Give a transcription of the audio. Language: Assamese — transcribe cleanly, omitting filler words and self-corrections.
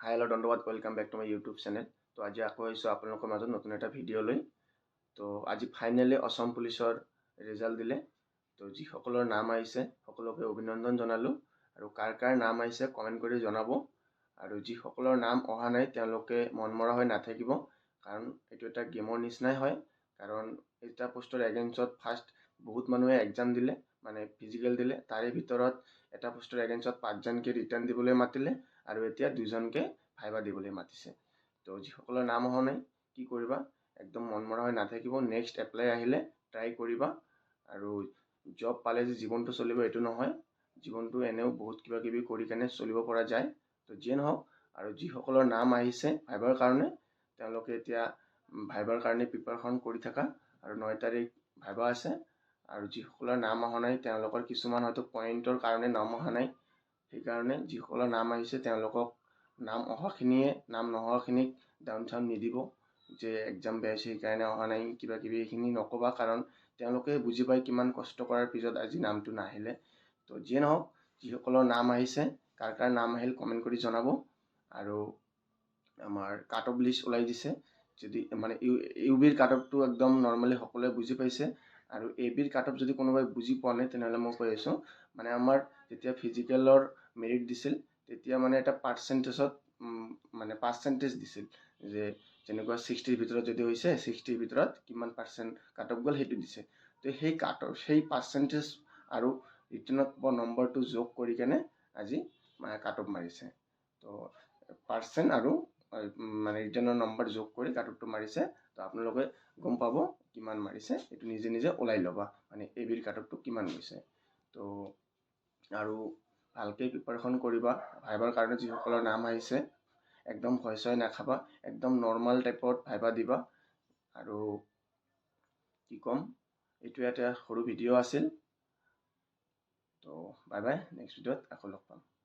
হাই হেল্ল' ধন্যবাদ, welcome back to my YouTube channel. তো আজি আকৌ আহিছোঁ আপোনালোকৰ মাজত নতুন এটা ভিডিঅ' লৈ। তো আজি ফাইনেলি অসম পুলিচৰ ৰিজাল্ট দিলে। তো যিসকলৰ নাম আহিছে সকলোকে অভিনন্দন জনালোঁ, আৰু কাৰ কাৰ নাম আহিছে কমেণ্ট কৰি জনাব। আৰু যিসকলৰ নাম অহা নাই তেওঁলোকে মনমৰা হৈ নাথাকিব, কাৰণ এইটো এটা গেমৰ নিচিনাই হয়। কাৰণ এটা পোষ্টৰ এগেইনষ্টত ফাৰ্ষ্ট বহুত মানুহে এক্সাম দিলে, মানে ফিজিকেল দিলে, তাৰে ভিতৰত এটা পোষ্টৰ এগেইনষ্টত 5জনকে ৰিটাৰ্ণ দিবলৈ মাতিলে, আৰু এতিয়া 2জনকে ভাইবা দিবলৈ মাতিছে। তো যিসকলৰ নাম অহা নাই কি কৰিবা, একদম মনমৰা হৈ নাথাকিব। নেক্সট এপ্লাই আহিলে ট্ৰাই কৰিবা। আৰু জব পালে যে জীৱনটো চলিব এইটো নহয়, জীৱনটো এনেও বহুত কিবা কিবি কৰি কেনে চলিব পৰা যায়। তো যিয়ে নহওক, আৰু যিসকলৰ নাম আহিছে ভাইবাৰ কাৰণে তেওঁলোকে এতিয়া ভাইবাৰ কাৰণে প্ৰিপাৰেশ্যন কৰি থাকা। আৰু 9 তাৰিখ ভাইবা আছে। আৰু যিসকলৰ নাম অহা নাই তেওঁলোকৰ কিছুমান হয়তো পইণ্টৰ কাৰণে নাম অহা নাই, সেইকাৰণে যিসকলৰ নাম আহিছে তেওঁলোকক নাম অহাখিনিয়ে, নাম নহাখিনিক ডাউন চাউন নিদিব যে এক্সাম বেয়া হৈছে সেইকাৰণে অহা নাই কিবা কিবি, এইখিনি নক'বা। কাৰণ তেওঁলোকে বুজি পায় কিমান কষ্ট কৰাৰ পিছত আজি নামটো নাহিলে। তো যিয়ে নহওক, যিসকলৰ নাম আহিছে কাৰ কাৰ নাম আহিল কমেণ্ট কৰি জনাব। আৰু আমাৰ কাট অফ লিষ্ট ওলাই দিছে। যদি মানে ইউ বিৰ কাট অফটো একদম নৰ্মেলি সকলোৱে বুজি পাইছে। আৰু এ বিৰ কাট অফ যদি কোনোবাই বুজি পোৱা নাই তেনেহ'লে মই কৈ আছোঁ, মানে আমাৰ যেতিয়া ফিজিকেলৰ মেৰিট দিছিল তেতিয়া মানে এটা পাৰ্চেণ্টেজত মানে পাৰ্চেণ্টেজ দিছিল, যে যেনেকুৱা 60ৰ ভিতৰত যদি হৈছে 60ৰ ভিতৰত কিমান পাৰ্চেণ্ট কাট অফ গ'ল সেইটো দিছে। তো সেই কাট অফ, সেই পাৰ্চেণ্টেজ আৰু ৰিটাৰ্ণত পোৱা নম্বৰটো যোগ কৰি কেনে আজি কাট অফ মাৰিছে। তো পাৰ্চেণ্ট আৰু মানে ৰিটাৰ্ণৰ নম্বৰ যোগ কৰি কাট অফটো মাৰিছে। তো আপোনালোকে গম পাব কিমান মাৰিছে, এইটো নিজে নিজে ওলাই ল'বা, মানে এ বিৰ কাট অফটো কিমান গৈছে। তো আৰু ভালকৈ প্ৰিপাৰেশ্যন কৰিবা ভাইবাৰ কাৰণে। যিসকলৰ নাম আহিছে একদম ভয় চয় নাখাবা, একদম নৰ্মেল টাইপত ভাইবা দিবা। আৰু কি ক'ম, এইটো এটা সৰু ভিডিঅ' আছিল। তো বাই বাই, নেক্সট ভিডিঅ'ত আকৌ লগ পাম।